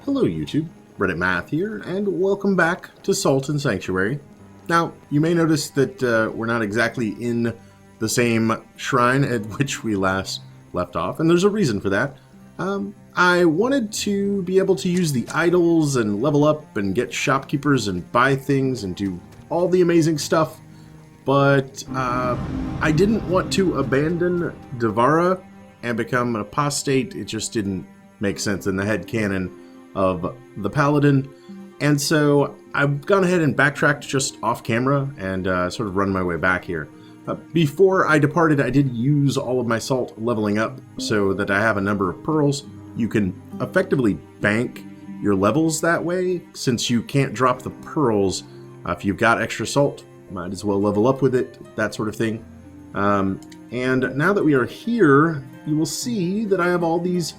Hello YouTube, Reddit Math here, and welcome back to Salt and Sanctuary. Now, you may notice that we're not exactly in the same shrine at which we last left off, and there's a reason for that. I wanted to be able to use the idols and level up and get shopkeepers and buy things and do all the amazing stuff, but I didn't want to abandon Devara and become an apostate. It just didn't make sense in the headcanon of the Paladin, and so I've gone ahead and backtracked just off camera and sort of run my way back here. Before I departed, I did use all of my salt leveling up so that I have a number of pearls. You can effectively bank your levels that way, since you can't drop the pearls. If you've got extra salt, might as well level up with it, that sort of thing. And now that we are here, you will see that I have all these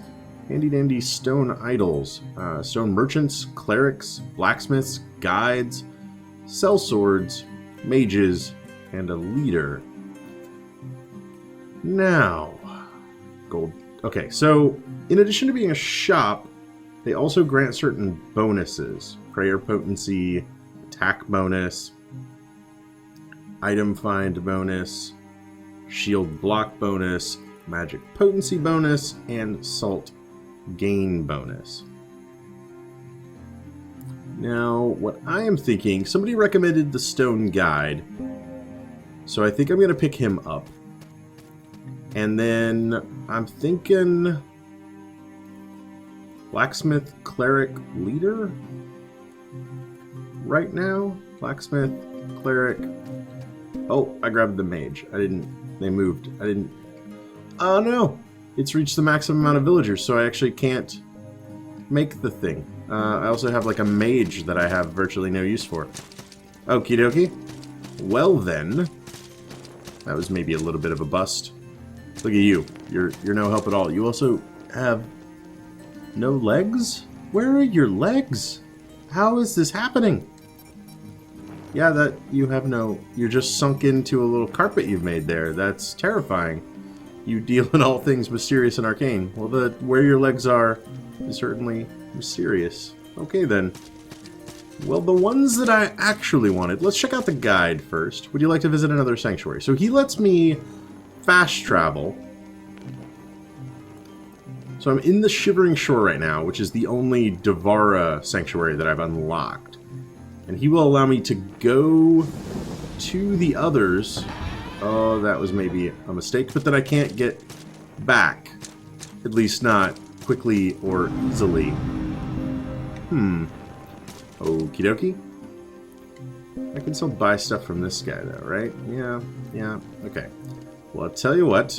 handy-dandy stone idols. Stone merchants, clerics, blacksmiths, guides, sellswords, mages, and a leader. Now, gold. Okay, so in addition to being a shop, they also grant certain bonuses. Prayer potency, attack bonus, item find bonus, shield block bonus, magic potency bonus, and salt gain bonus. Now, what I am thinking, somebody recommended the stone guide, so I think I'm going to pick him up. And then I'm thinking blacksmith, cleric, leader right now. Blacksmith, cleric. Oh, I grabbed the mage. They moved. Oh no! It's reached the maximum amount of villagers, so I actually can't make the thing. I also have like a mage that I have virtually no use for. Okie dokie. Well then, that was maybe a little bit of a bust. Look at you. You're no help at all. You also have no legs? Where are your legs? How is this happening? Yeah, that you have no... You're just sunk into a little carpet you've made there. That's terrifying. You deal in all things mysterious and arcane. Well, where your legs are is certainly mysterious. Okay, then. Well, the ones that I actually wanted... Let's check out the guide first. Would you like to visit another sanctuary? So he lets me fast travel. So I'm in the Shivering Shore right now, which is the only Devara sanctuary that I've unlocked. And he will allow me to go to the others. Oh, that was maybe a mistake, but then I can't get back. At least not quickly or easily. Okie dokie. I can still buy stuff from this guy though, right? Yeah, okay. Well, I'll tell you what.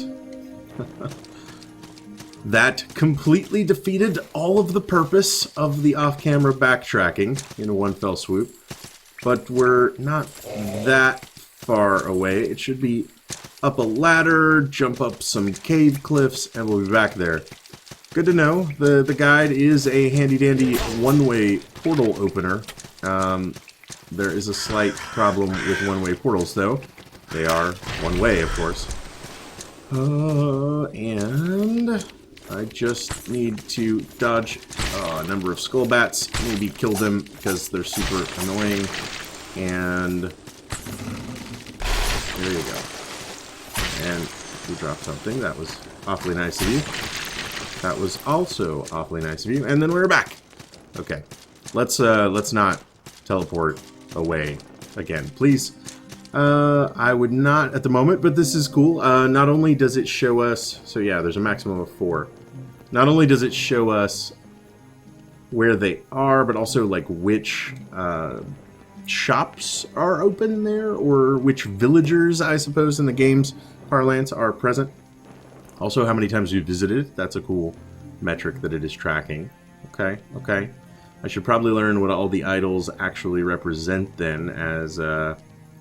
That completely defeated all of the purpose of the off-camera backtracking in one fell swoop. But we're not that far away. It should be up a ladder, jump up some cave cliffs, and we'll be back there. Good to know. The guide is a handy-dandy one-way portal opener. There is a slight problem with one-way portals, though. They are one-way, of course. And I just need to dodge a number of skull bats, maybe kill them because they're super annoying, and there you go. And you dropped something. That was awfully nice of you. That was also awfully nice of you. And then we're back. Okay, let's not teleport away again, please. I would not at the moment, but this is cool. Not only does it show us, so yeah, there's a maximum of 4. Not only does it show us where they are, but also like which shops are open there, or which villagers, I suppose, in the game's parlance are present. Also, how many times you visited. That's a cool metric that it is tracking. Okay. I should probably learn what all the idols actually represent then, as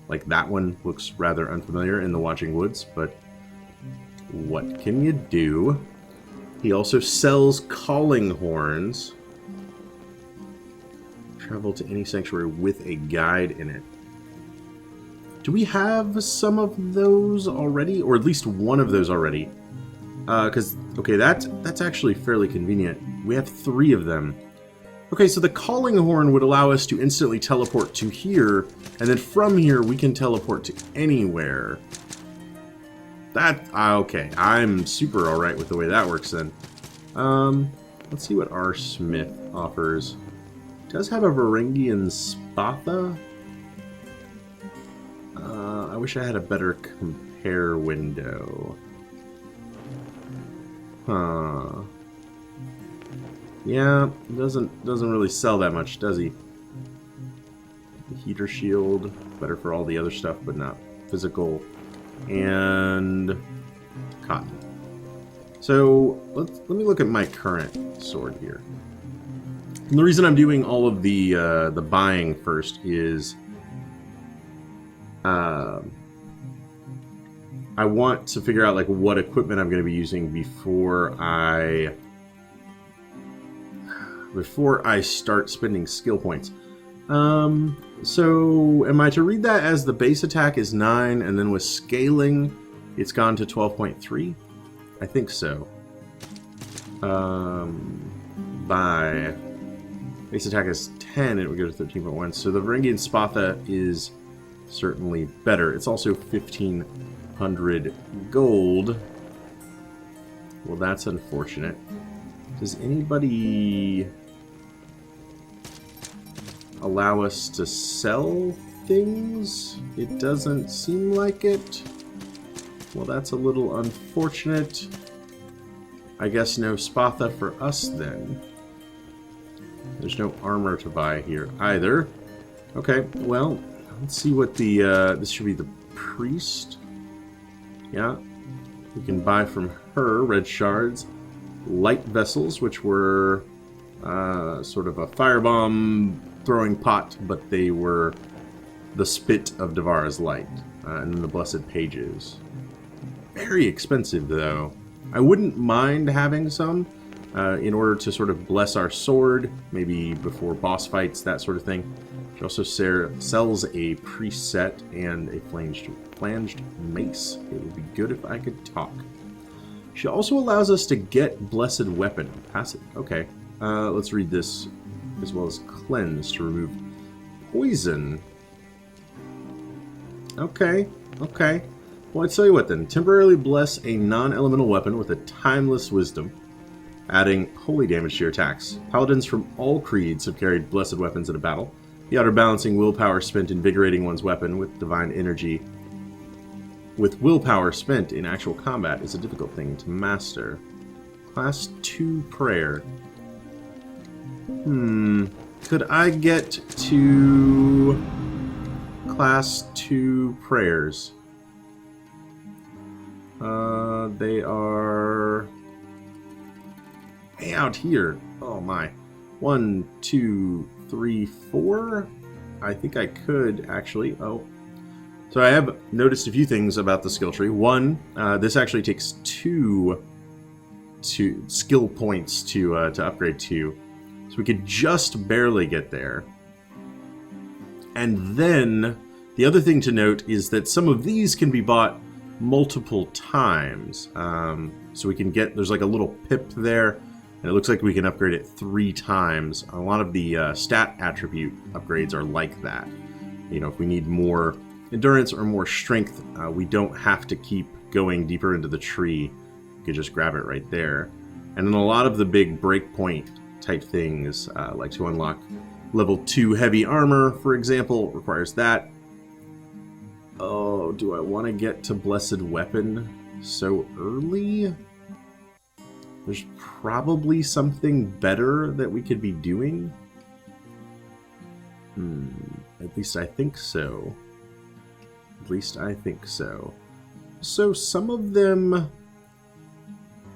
like that one looks rather unfamiliar in the Watching Woods, but what can you do? He also sells calling horns. Travel to any sanctuary with a guide in it. Do we have some of those already? Or at least one of those already? Because, okay, that's actually fairly convenient. We have 3 of them. Okay, so the calling horn would allow us to instantly teleport to here, and then from here we can teleport to anywhere. Okay, I'm super alright with the way that works then. Let's see what our smith offers. It does have a Varangian Spatha. I wish I had a better compare window. Huh. Yeah, doesn't really sell that much, does he? The heater shield, better for all the other stuff, but not physical. And cotton. So let me look at my current sword here. And the reason I'm doing all of the buying first is I want to figure out like what equipment I'm going to be using before I start spending skill points. So am I to read that as the base attack is 9 and then with scaling it's gone to 12.3? I think so. By base attack is 10 and it would go to 13.1. So the Varangian Spatha is certainly better. It's also 1,500 gold. Well, that's unfortunate. Does anybody allow us to sell things? It doesn't seem like it. Well, that's a little unfortunate. I guess no Spatha for us then. There's no armor to buy here either. Okay, well, let's see what the, this should be the priest. Yeah, we can buy from her red shards. Light vessels, which were sort of a firebomb throwing pot, but they were the spit of Devara's light. And then the blessed pages. Very expensive, though. I wouldn't mind having some in order to sort of bless our sword, maybe before boss fights, that sort of thing. She also sells a priest set and a flanged mace. It would be good if I could talk. She also allows us to get blessed weapon. Passive. Okay. Let's read this as well as cleanse to remove poison. Okay. Okay. Well, I tell you what then. Temporarily bless a non-elemental weapon with a timeless wisdom, adding holy damage to your attacks. Paladins from all creeds have carried blessed weapons in a battle. The outer-balancing willpower spent invigorating one's weapon with divine energy with willpower spent in actual combat is a difficult thing to master. Class 2 prayer. Could I get to Class 2 prayers? They are way out here. Oh my. 1, 2, 3, 4? I think I could actually. Oh. So I have noticed a few things about the skill tree. One, this actually takes 2 skill points to upgrade to. So we could just barely get there. And then the other thing to note is that some of these can be bought multiple times. So we can get, there's like a little pip there, and it looks like we can upgrade it 3 times. A lot of the stat attribute upgrades are like that. You know, if we need more endurance or more strength, we don't have to keep going deeper into the tree. We can just grab it right there. And then a lot of the big breakpoint type things, like to unlock level 2 heavy armor, for example, requires that. Oh, do I want to get to Blessed Weapon so early? There's probably something better that we could be doing. At least I think so. At least I think so. So some of them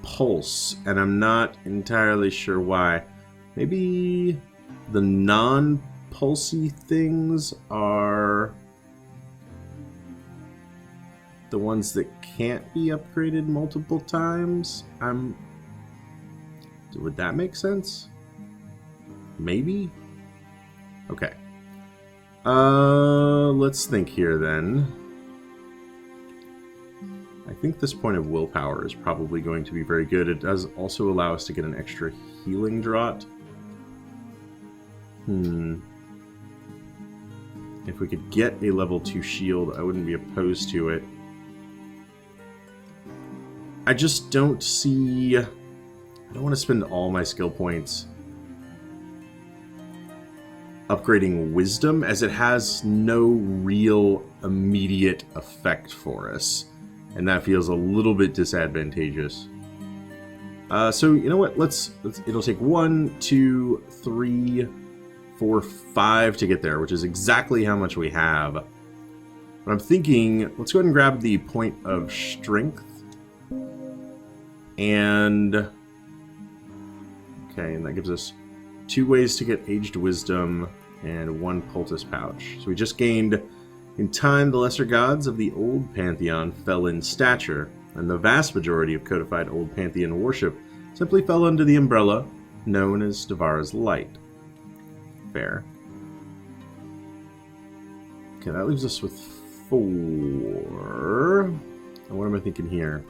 pulse, and I'm not entirely sure why. Maybe the non-pulsy things are the ones that can't be upgraded multiple times. Would that make sense? Maybe? Okay. Let's think here then. I think this point of willpower is probably going to be very good. It does also allow us to get an extra healing draught. If we could get a level 2 shield, I wouldn't be opposed to it. I just don't see... I don't want to spend all my skill points upgrading wisdom, as it has no real immediate effect for us. And that feels a little bit disadvantageous. So, you know what? It'll take 1, 2, 3, 4, 5 to get there, which is exactly how much we have. But I'm thinking, let's go ahead and grab the point of strength. And... okay, and that gives us 2 ways to get aged wisdom and 1 poultice pouch. So we just gained... in time, the lesser gods of the old pantheon fell in stature, and the vast majority of codified old pantheon worship simply fell under the umbrella known as Devara's light. Fair. Okay, that leaves us with 4. And what am I thinking here?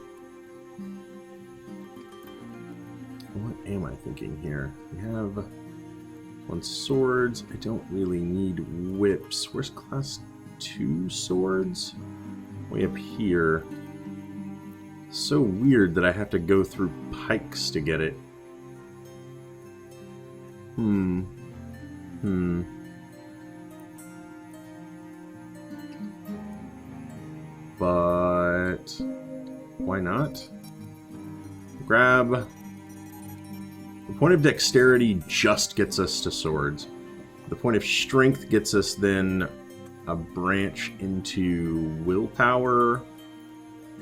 What am I thinking here? We have 1 swords. I don't really need whips. Where's class 2 swords? Way up here. So weird that I have to go through pikes to get it. But why not? Grab. The point of dexterity just gets us to swords. The point of strength gets us then a branch into willpower,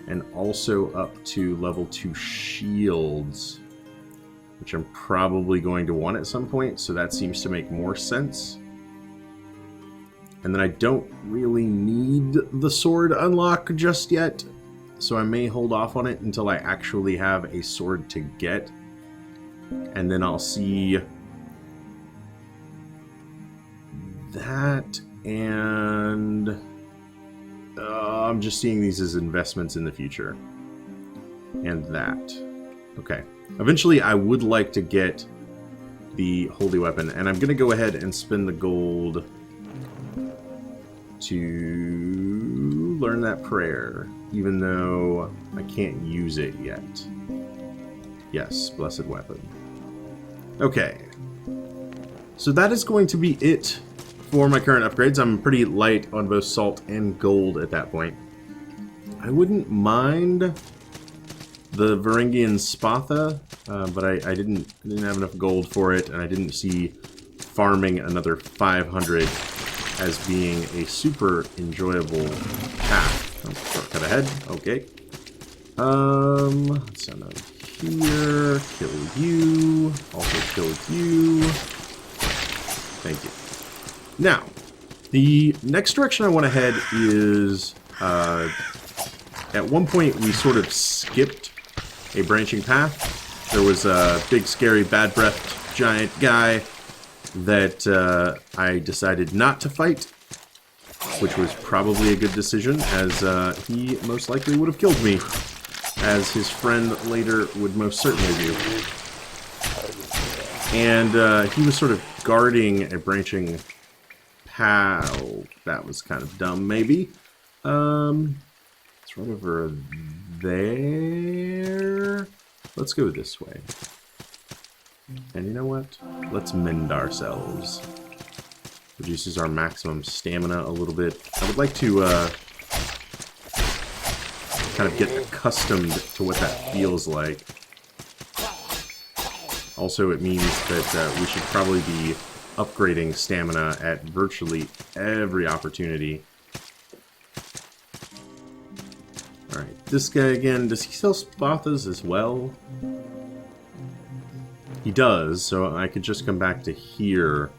and also up to level 2 shields, which I'm probably going to want at some point, so that seems to make more sense. And then I don't really need the sword unlock just yet, so I may hold off on it until I actually have a sword to get, and then I'll see that. And I'm just seeing these as investments in the future. And that. Okay. Eventually, I would like to get the holy weapon, and I'm going to go ahead and spend the gold to learn that prayer, even though I can't use it yet. Yes, blessed weapon. Okay. So that is going to be it for my current upgrades. I'm pretty light on both salt and gold at that point. I wouldn't mind the Varangian Spatha, but I didn't have enough gold for it, and I didn't see farming another 500 as being a super enjoyable path. Oh, shortcut ahead. Okay. Let's send out here. Kill you. Also kill you. Thank you. Now, the next direction I want to head is, at one point we sort of skipped a branching path. There was a big, scary, bad-breathed giant guy that I decided not to fight, which was probably a good decision, as he most likely would have killed me, as his friend later would most certainly do. And he was sort of guarding a branching path. Oh, that was kind of dumb, maybe. It's right over there. Let's go this way. And you know what? Let's mend ourselves. Reduces our maximum stamina a little bit. I would like to kind of get accustomed to what that feels like. Also, it means that we should probably be upgrading stamina at virtually every opportunity. Alright, this guy again, does he sell Spathas as well? He does, so I could just come back to here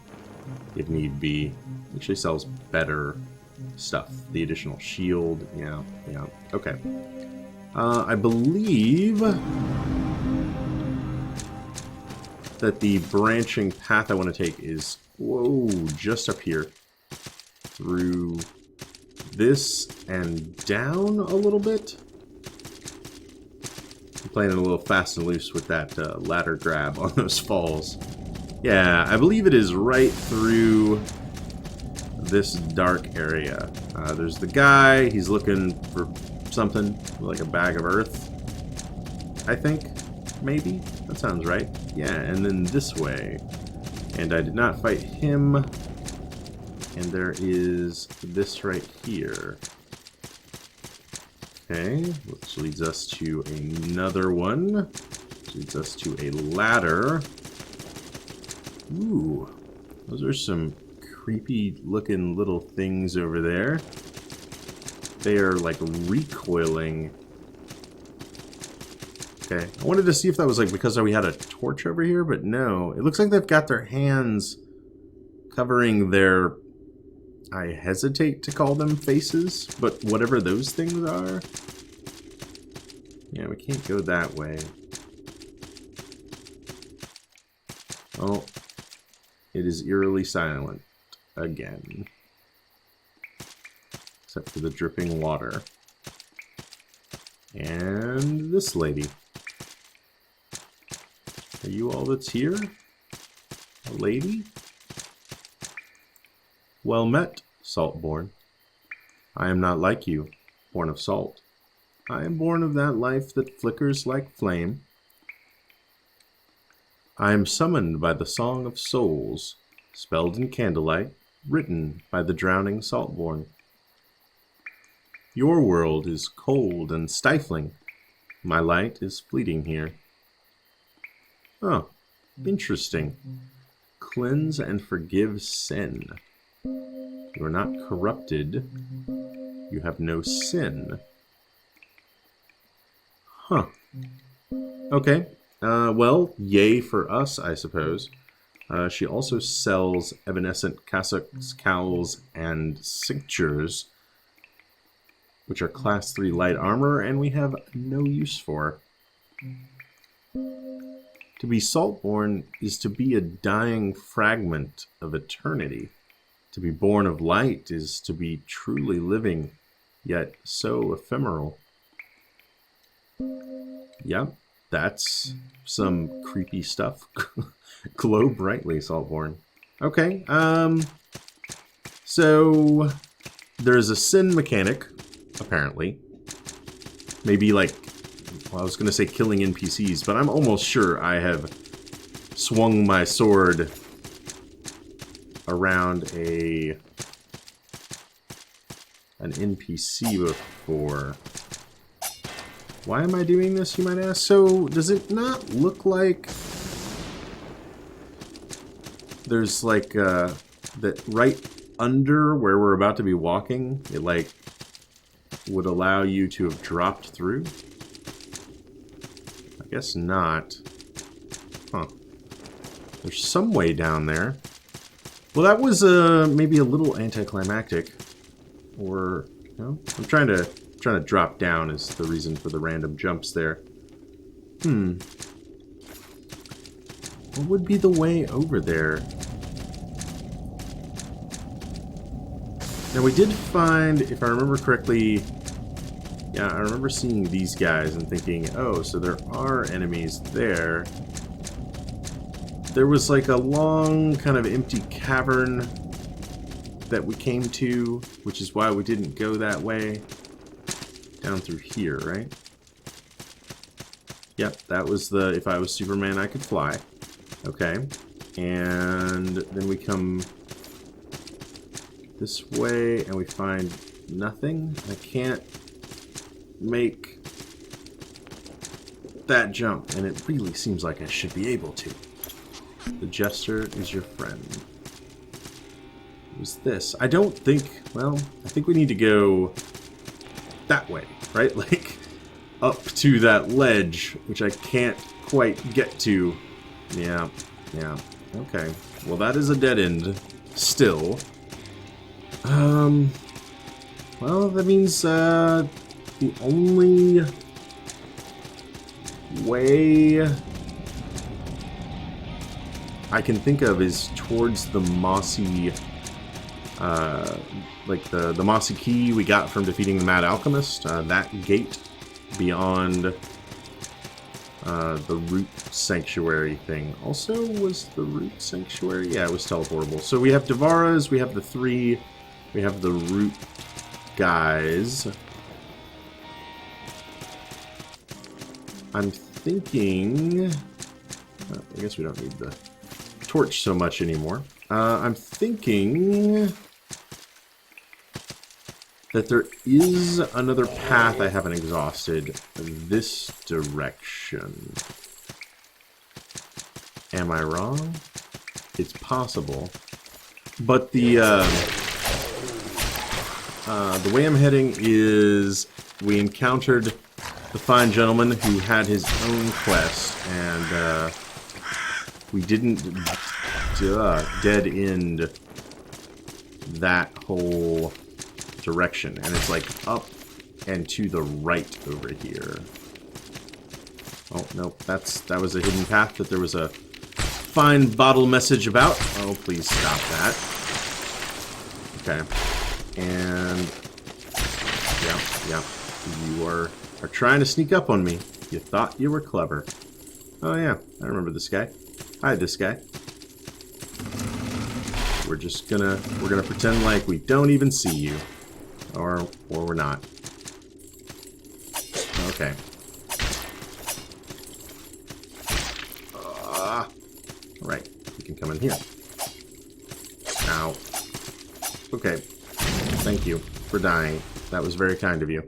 if need be. Actually sells better stuff. The additional shield, yeah, okay. I believe that the branching path I want to take is, whoa, just up here. Through this and down a little bit. I'm playing it a little fast and loose with that ladder grab on those falls. Yeah, I believe it is right through this dark area. There's the guy. He's looking for something, like a bag of earth, I think. Maybe? That sounds right. Yeah, and then this way. And I did not fight him. And there is this right here. Okay, which leads us to another one. Which leads us to a ladder. Ooh, those are some creepy looking little things over there. They are like recoiling. Okay, I wanted to see if that was like because we had a torch over here, but no. It looks like they've got their hands covering their, I hesitate to call them faces, but whatever those things are. Yeah, we can't go that way. Oh, it is eerily silent again. Except for the dripping water. And this lady. Are you all that's here? A lady? Well met, Saltborn. I am not like you, born of salt. I am born of that life that flickers like flame. I am summoned by the song of souls, spelled in candlelight, written by the drowning Saltborn. Your world is cold and stifling. My light is fleeting here. Oh, interesting. Cleanse and forgive sin. You are not corrupted. You have no sin. Huh. Okay. Well, yay for us, I suppose. She also sells evanescent cassocks, cowls, and cinctures, which are class 3 light armor, and we have no use for. To be Saltborn is to be a dying fragment of eternity. To be born of light is to be truly living, yet so ephemeral. Yep, that's some creepy stuff. Glow brightly, Saltborn. Okay, so there's a sin mechanic, apparently. Maybe like, well, I was going to say killing NPCs, but I'm almost sure I have swung my sword around an NPC before. Why am I doing this, you might ask? So, does it not look like there's like that right under where we're about to be walking, it like would allow you to have dropped through? I guess not. Huh. There's some way down there. Well, that was maybe a little anticlimactic. Or, you know, I'm trying to drop down is the reason for the random jumps there. What would be the way over there? Now we did find, if I remember correctly, yeah, I remember seeing these guys and thinking, oh, so there are enemies there. There was like a long kind of empty cavern that we came to, which is why we didn't go that way. Down through here, right? Yep, that was the, if I was Superman, I could fly. Okay. And then we come this way, and we find nothing. I can't make that jump, and it really seems like I should be able to. The jester is your friend. Who's this? I don't think, well, I think we need to go that way, right? Like, up to that ledge, which I can't quite get to. Yeah, okay. Well, that is a dead end, still. Well, that means, the only way I can think of is towards the mossy, like the mossy key we got from defeating the Mad Alchemist, that gate beyond the root sanctuary thing. Also, was the root sanctuary? Yeah, it was teleportable. So we have Devara's, we have the 3, we have the root guys. I'm thinking... I guess we don't need the torch so much anymore. I'm thinking that there is another path I haven't exhausted this direction. Am I wrong? It's possible. But the way I'm heading is we encountered the fine gentleman who had his own quest, and we didn't dead end that whole direction, and it's like up and to the right over here. Oh nope, that was a hidden path that there was a fine bottle message about. Oh, please stop that. Okay, and yeah, you are trying to sneak up on me. You thought you were clever. Oh yeah, I remember this guy. Hi, this guy. We're gonna pretend like we don't even see you. Or we're not. Okay. Alright, you can come in here. Ow. Okay. Thank you for dying. That was very kind of you.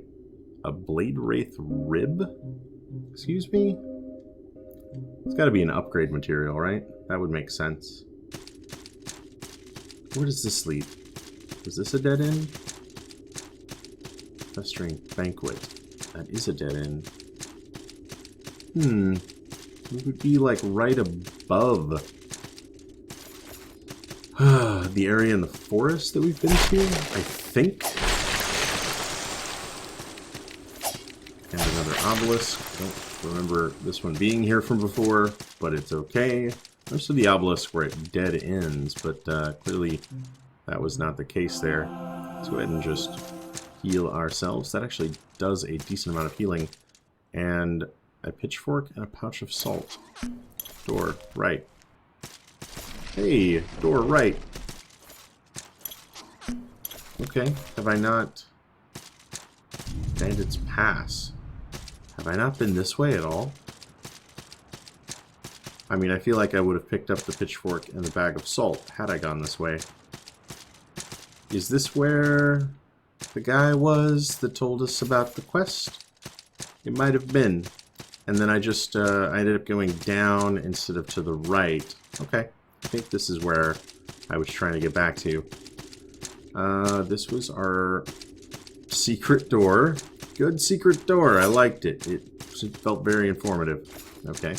A Blade Wraith rib? Excuse me? It's gotta be an upgrade material, right? That would make sense. Where does this lead? Is this a dead end? Festering Banquet. That is a dead end. It would be like right above the area in the forest that we've been to, I think. And another obelisk. I don't remember this one being here from before, but it's okay. Most of the obelisk were at dead ends, but clearly that was not the case there. Let's go ahead and just heal ourselves. That actually does a decent amount of healing. And a pitchfork and a pouch of salt. Door right. Hey, door right. Okay, have I not... Bandit's Pass. Have I not been this way at all? I mean, I feel like I would have picked up the pitchfork and the bag of salt had I gone this way. Is this where the guy was that told us about the quest? It might have been. And then I just, I ended up going down instead of to the right. Okay, I think this is where I was trying to get back to. This was our secret door. Good secret door, I liked it. It felt very informative. Okay.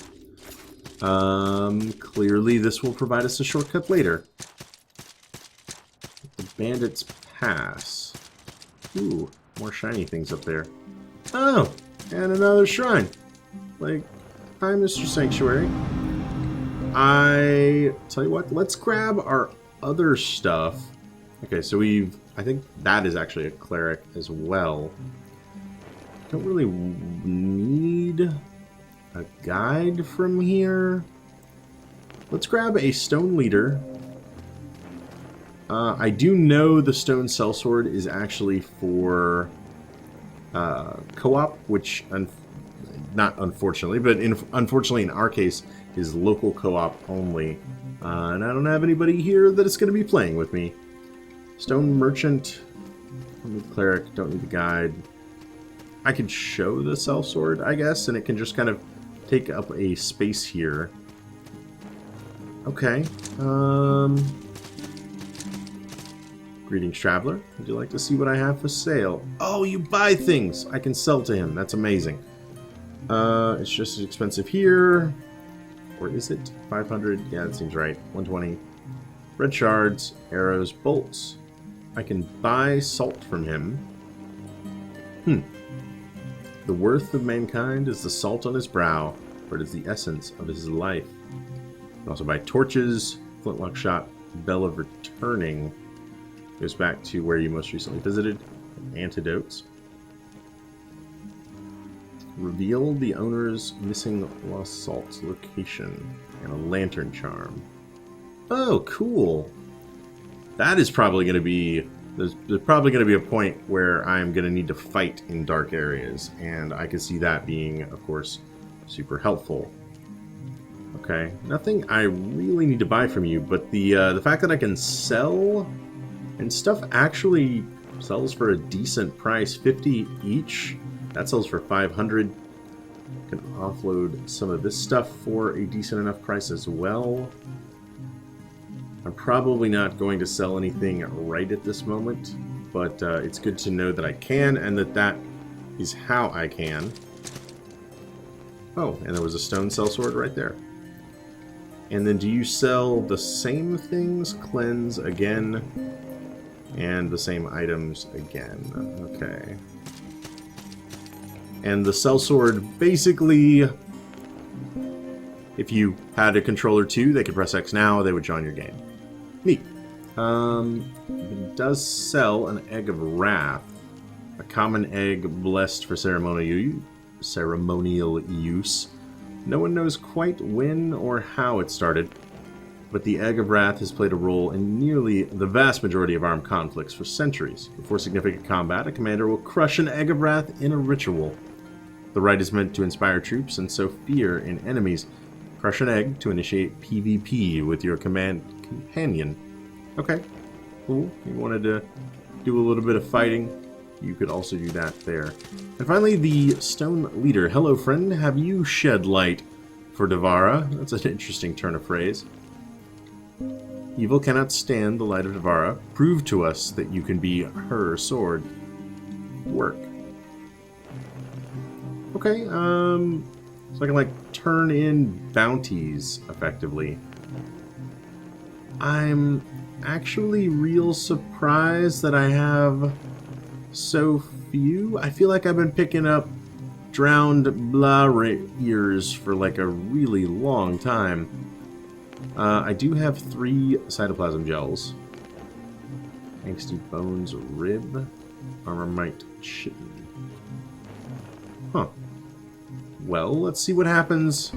Clearly this will provide us a shortcut later. The Bandit's Pass. Ooh, more shiny things up there. Oh, and another shrine. Like, hi, Mr. Sanctuary. I tell you what, let's grab our other stuff. Okay, so I think that is actually a cleric as well. Don't really need a guide from here. Let's grab a stone leader. I do know the stone sellsword is actually for co-op, which not unfortunately, but unfortunately in our case is local co-op only. And I don't have anybody here that is going to be playing with me. Stone merchant, don't need cleric, don't need the guide. I could show the sellsword, I guess, and it can just kind of take up a space here. Okay. Greetings, traveler. Would you like to see what I have for sale? Oh, you buy things! I can sell to him. That's amazing. It's just as expensive here. Or is it? 500? Yeah, that seems right. 120. Red shards, arrows, bolts. I can buy salt from him. The worth of mankind is the salt on his brow, for it is the essence of his life. You can also buy torches, flintlock shot, bell of returning. Goes back to where you most recently visited. Antidotes. Reveal the owner's missing lost salts location and a lantern charm. Oh, cool. That is probably going to be... There's probably going to be a point where I'm going to need to fight in dark areas, and I can see that being, of course, super helpful. Okay, nothing I really need to buy from you, but the fact that I can sell, and stuff actually sells for a decent price, 50 each. That sells for 500. Can offload some of this stuff for a decent enough price as well. I'm probably not going to sell anything right at this moment, but it's good to know that I can, and that is how I can. Oh, and there was a stone sellsword right there. And then do you sell the same things? Cleanse again, and the same items again. Okay. And the sellsword, basically, if you had a controller too, they could press X now, they would join your game. Neat. It does sell an egg of wrath. A common egg blessed for ceremonial use. No one knows quite when or how it started, but the egg of wrath has played a role in nearly the vast majority of armed conflicts for centuries. Before significant combat, a commander will crush an egg of wrath in a ritual. The rite is meant to inspire troops and sow fear in enemies. Crush an egg to initiate PvP with your companion. Okay, cool. You wanted to do a little bit of fighting, you could also do that there. And finally, the stone leader. Hello, friend. Have you shed light for Devara? That's an interesting turn of phrase. Evil cannot stand the light of Devara. Prove to us that you can be her sword. Work. Okay, so I can, like, turn in bounties, effectively. I'm actually real surprised that I have so few. I feel like I've been picking up drowned blah ears for, like, a really long time. I do have 3 cytoplasm gels. Angsty Bones Rib. Armormite Chitin. Huh. Well, let's see what happens.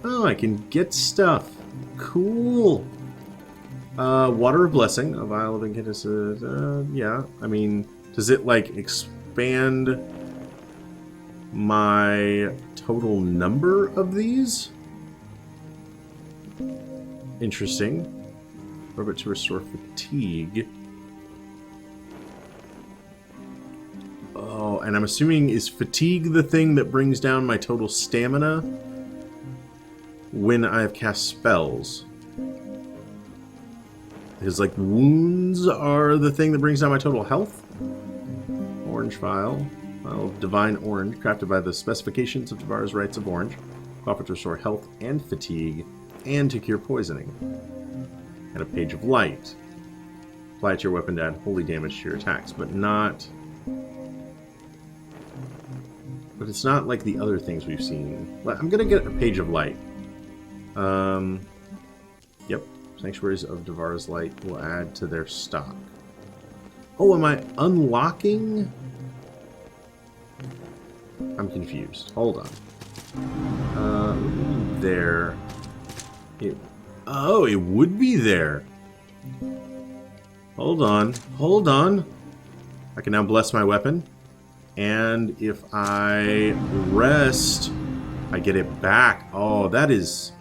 Oh, I can get stuff. Cool. Water of Blessing, a vial of incandescent. Yeah, I mean, does it, like, expand my total number of these? Interesting. Rub it to restore fatigue. Oh, and I'm assuming, is fatigue the thing that brings down my total stamina when I have cast spells? Because, like, wounds are the thing that brings down my total health. Orange vial. Vial of Divine Orange, crafted by the specifications of Devara's Rites of Orange. Offered to restore health and fatigue, and to cure poisoning. And a Page of Light. Apply it to your weapon to add holy damage to your attacks, but not... But it's not like the other things we've seen. I'm gonna get a Page of Light. Yep. Sanctuaries of Devara's Light will add to their stock. Oh, am I unlocking? I'm confused. Hold on. There. Oh, it would be there. Hold on. Hold on. I can now bless my weapon. And if I rest, I get it back. Oh, that's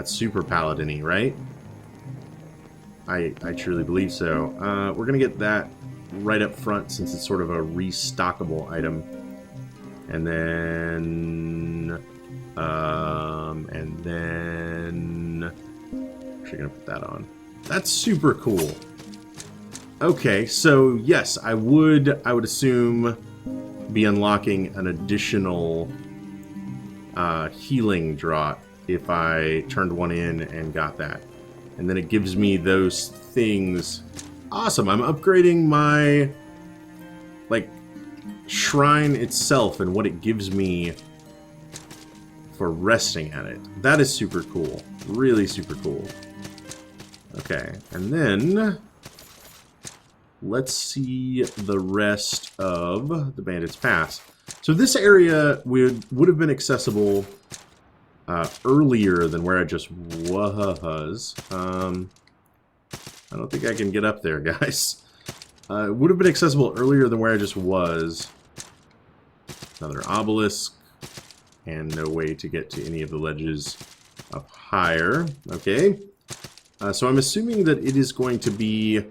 super paladin-y, right? I truly believe so. We're gonna get that right up front since it's sort of a restockable item. And then actually gonna put that on. That's super cool. Okay, so yes, I would assume be unlocking an additional healing draught if I turned one in and got that. And then it gives me those things. Awesome, I'm upgrading my, like, shrine itself and what it gives me for resting at it. That is super cool. Really super cool. Okay, and then let's see the rest of the Bandit's Pass. So this area would have been accessible earlier than where I just was. I don't think I can get up there, guys. It would have been accessible earlier than where I just was. Another obelisk. And no way to get to any of the ledges up higher. Okay. So I'm assuming that it is going to be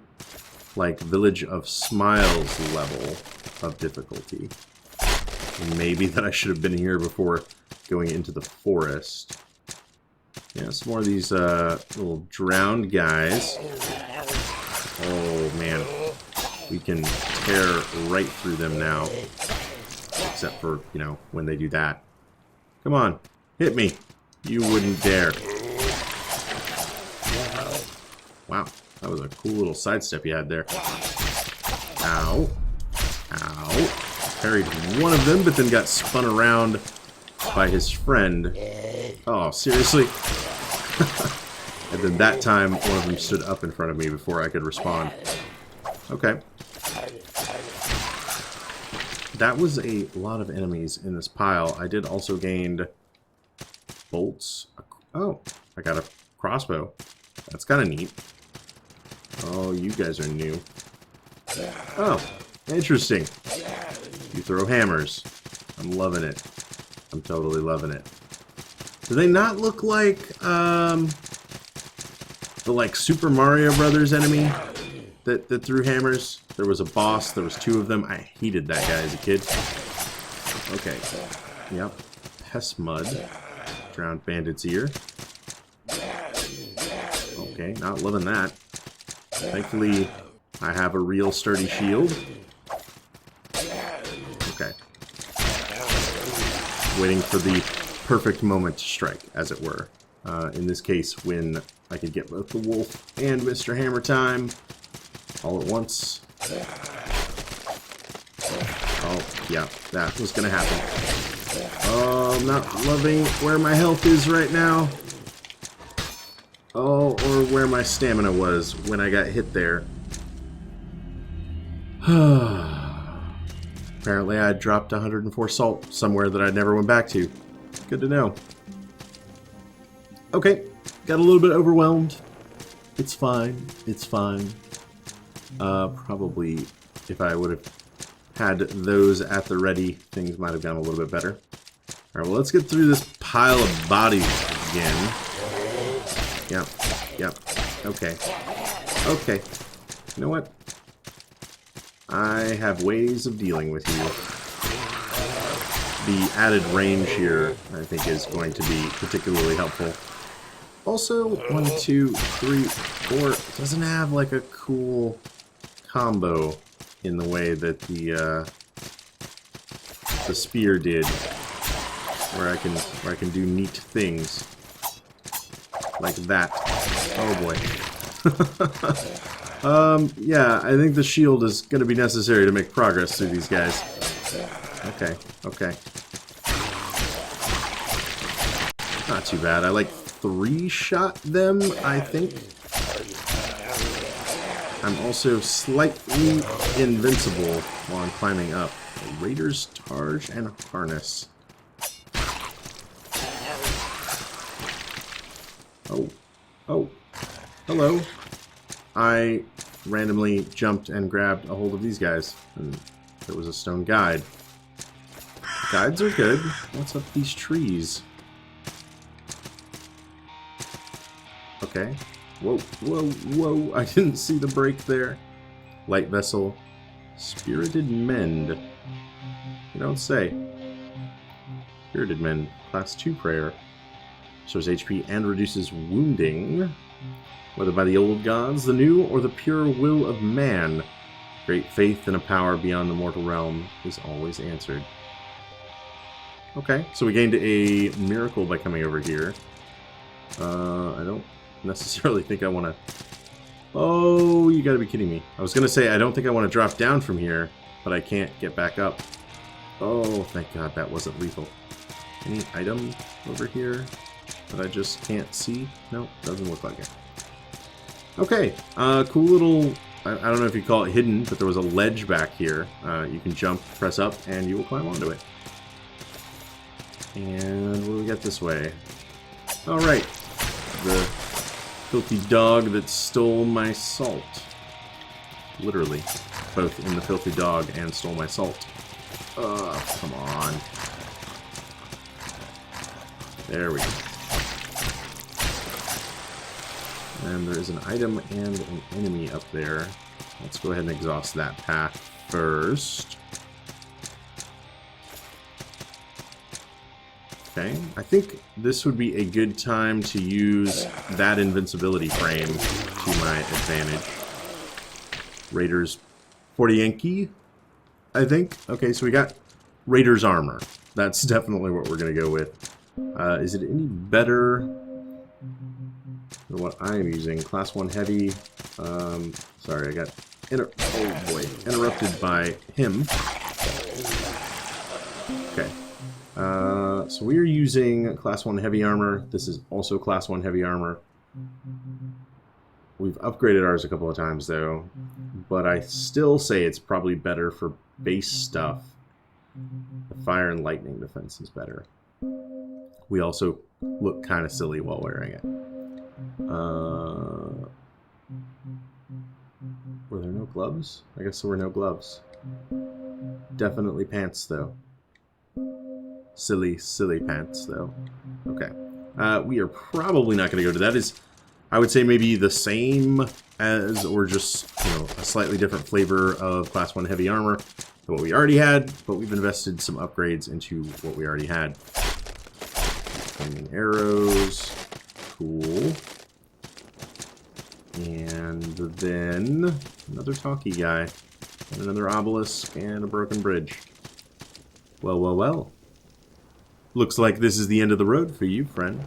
like Village of Smiles level of difficulty. And maybe that I should have been here before going into the forest. Yeah, some more of these little drowned guys. Oh, man. We can tear right through them now. Except for, you know, when they do that. Come on. Hit me. You wouldn't dare. Wow. That was a cool little sidestep you had there. Ow. Ow. Parried one of them, but then got spun around by his friend. Oh, seriously? And then that time, one of them stood up in front of me before I could respond. Okay. That was a lot of enemies in this pile. I did also gain bolts. Oh, I got a crossbow. That's kind of neat. Oh, you guys are new. Oh, interesting. You throw hammers. I'm loving it. I'm totally loving it. Do they not look like the like Super Mario Brothers enemy that threw hammers? There was a boss. There was two of them. I hated that guy as a kid. Okay. Yep. Pest mud. Drowned bandit's ear. Okay, not loving that. Thankfully, I have a real sturdy shield. Okay. Waiting for the perfect moment to strike, as it were. In this case, when I could get both the wolf and Mr. Hammer Time all at once. Oh, yeah, that was gonna happen. Oh, I'm not loving where my health is right now. Oh, or where my stamina was when I got hit there. Apparently I dropped 104 salt somewhere that I never went back to. Good to know. Okay, got a little bit overwhelmed. It's fine. It's fine. Probably if I would have had those at the ready, things might have gone a little bit better. Alright, well, let's get through this pile of bodies again. Yep, yep, okay. Okay, you know what? I have ways of dealing with you. The added range here, I think, is going to be particularly helpful. Also, 1, 2, 3, 4 doesn't have like a cool combo in the way that the spear did, where I can do neat things like that. Oh boy. Yeah, I think the shield is going to be necessary to make progress through these guys. Okay, okay. Not too bad. I like 3-shot them, I think. I'm also slightly invincible while I'm climbing up. Raider's Targe and Harness. Oh. Oh. Hello. I randomly jumped and grabbed a hold of these guys, and there was a stone guide. Guides are good. What's up these trees? Okay. Whoa, whoa, whoa. I didn't see the break there. Light vessel. Spirited Mend. You don't say. Spirited Mend. Class 2 prayer. Restores HP and reduces wounding. Whether by the old gods, the new, or the pure will of man. Great faith in a power beyond the mortal realm is always answered. Okay, so we gained a miracle by coming over here. I don't necessarily think I want to... Oh, you gotta be kidding me. I was gonna say I don't think I want to drop down from here, but I can't get back up. Oh, thank God that wasn't lethal. Any item over here that I just can't see? Nope, doesn't look like it. Okay, cool little I don't know if you call it hidden, but there was a ledge back here. You can jump, press up, and you will climb onto it. And what do we got this way? Alright. The filthy dog that stole my salt. Literally. Both in the filthy dog and stole my salt. Come on. There we go. And there is an item and an enemy up there. Let's go ahead and exhaust that path first. Okay, I think this would be a good time to use that invincibility frame to my advantage. Raiders 40 Yankee, I think. Okay, so we got Raiders armor. That's definitely what we're going to go with. Is it any better than what I am using? Class 1 heavy. Sorry, I got interrupted by him. Okay. So we are using Class 1 heavy armor. This is also Class 1 heavy armor. We've upgraded ours a couple of times, though. But I still say it's probably better for base stuff. The fire and lightning defense is better. We also look kind of silly while wearing it. Were there no gloves? I guess there were no gloves. Definitely pants, though. Silly, silly pants, though. Okay. We are probably not going to go to that. Is, I would say, maybe the same as, or just, you know, a slightly different flavor of Class 1 heavy armor than what we already had, but we've invested some upgrades into what we already had. Flaming arrows. Cool. And then another talkie guy. And another obelisk and a broken bridge. Well, well, well. Looks like this is the end of the road for you, friend.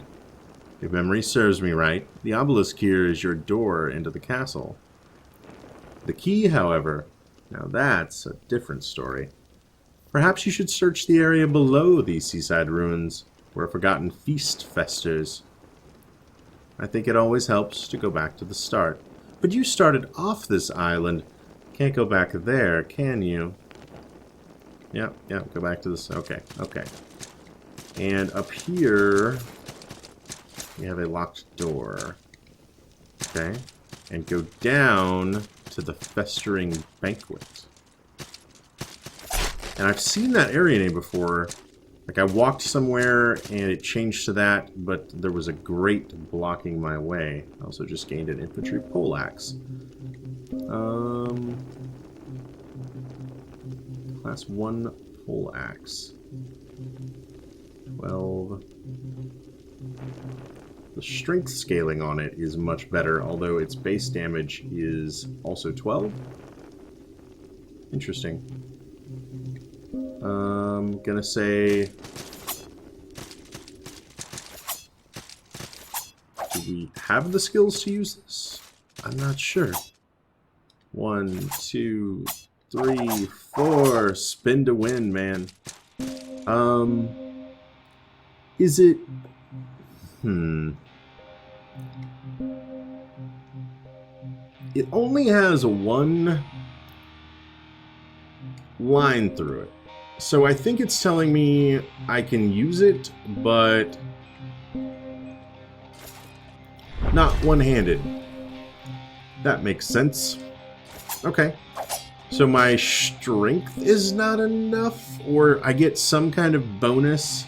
If memory serves me right, the obelisk here is your door into the castle. The key, however, now that's a different story. Perhaps you should search the area below these seaside ruins, where a forgotten feast festers. I think it always helps to go back to the start. But you started off this island. Can't go back there, can you? Yep, go back to this. Okay. And up here, we have a locked door. Okay. And go down to the festering banquet. And I've seen that area name before. Like, I walked somewhere and it changed to that, but there was a grate blocking my way. I also just gained an infantry poleaxe. Class 1 poleaxe. 12. The strength scaling on it is much better, although its base damage is also 12. Interesting. Gonna say... Do we have the skills to use this? I'm not sure. 1, 2, 3, 4. Spin to win, man. Is it... It only has one line through it. So I think it's telling me I can use it, but not one-handed. That makes sense. Okay. So my strength is not enough, or I get some kind of bonus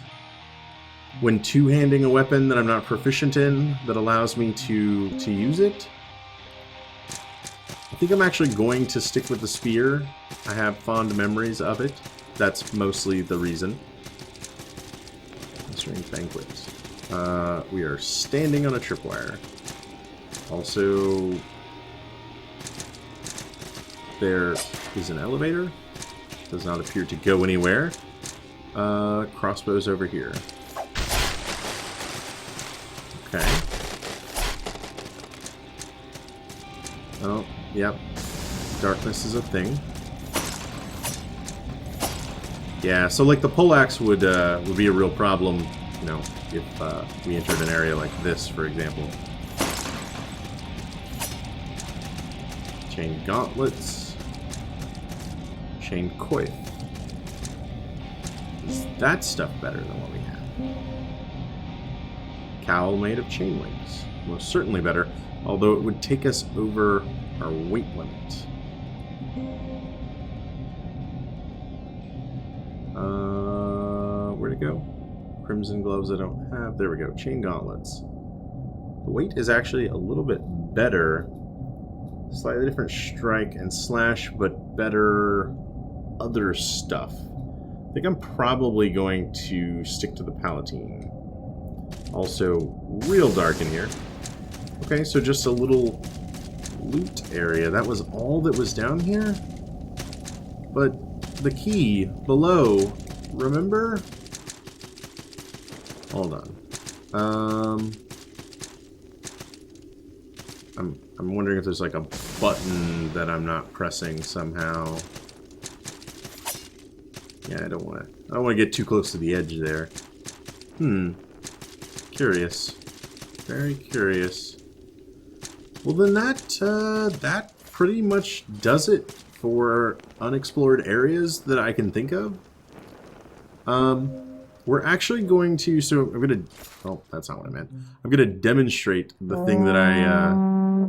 when two-handing a weapon that I'm not proficient in that allows me to use it. I think I'm actually going to stick with the spear. I have fond memories of it. That's mostly the reason. Festering banquet. We are standing on a tripwire. Also, there is an elevator. Does not appear to go anywhere. Crossbows over here. Okay. Oh, yep. Darkness is a thing. Yeah, so like the poleaxe would be a real problem, you know, if we entered an area like this, for example. Chain gauntlets. Chain coif. Is that stuff better than what we have? Cowl made of chain links. Most certainly better, although it would take us over our weight limit. Where'd it go? Crimson gloves I don't have. There we go. Chain gauntlets. The weight is actually a little bit better. Slightly different strike and slash, but better other stuff. I think I'm probably going to stick to the Palatine. Also, real dark in here. Okay, so just a little loot area. That was all that was down here? But the key below, remember? Hold on. I'm wondering if there's like a button that I'm not pressing somehow. Yeah, I don't want to get too close to the edge there. Curious. Very curious. Well, then that pretty much does it for unexplored areas that I can think of. We're actually going to, oh, that's not what I meant. I'm going to demonstrate the thing that I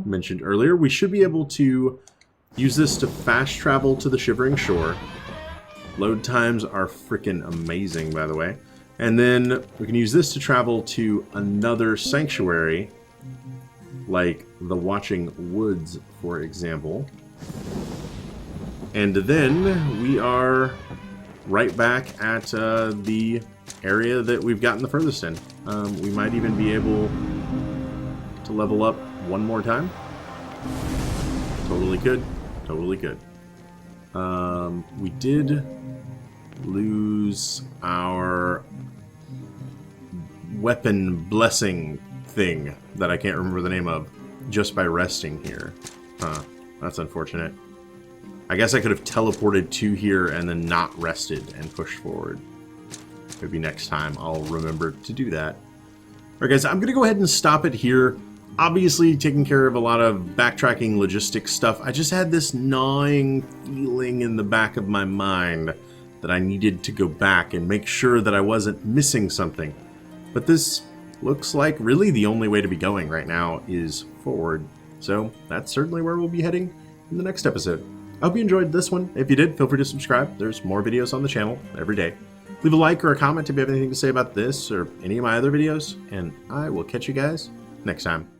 mentioned earlier. We should be able to use this to fast travel to the Shivering Shore. Load times are freaking amazing, by the way. And then we can use this to travel to another sanctuary, like the Watching Woods, for example. And then we are right back at the area that we've gotten the furthest in. We might even be able to level up one more time. Totally could. Totally could. We did lose our weapon blessing thing that I can't remember the name of just by resting here. Huh. That's unfortunate. I guess I could have teleported to here and then not rested and pushed forward. Maybe next time I'll remember to do that. Alright guys, I'm going to go ahead and stop it here. Obviously taking care of a lot of backtracking logistics stuff. I just had this gnawing feeling in the back of my mind that I needed to go back and make sure that I wasn't missing something. But this looks like really the only way to be going right now is forward. So that's certainly where we'll be heading in the next episode. I hope you enjoyed this one. If you did, feel free to subscribe. There's more videos on the channel every day. Leave a like or a comment if you have anything to say about this or any of my other videos, and I will catch you guys next time.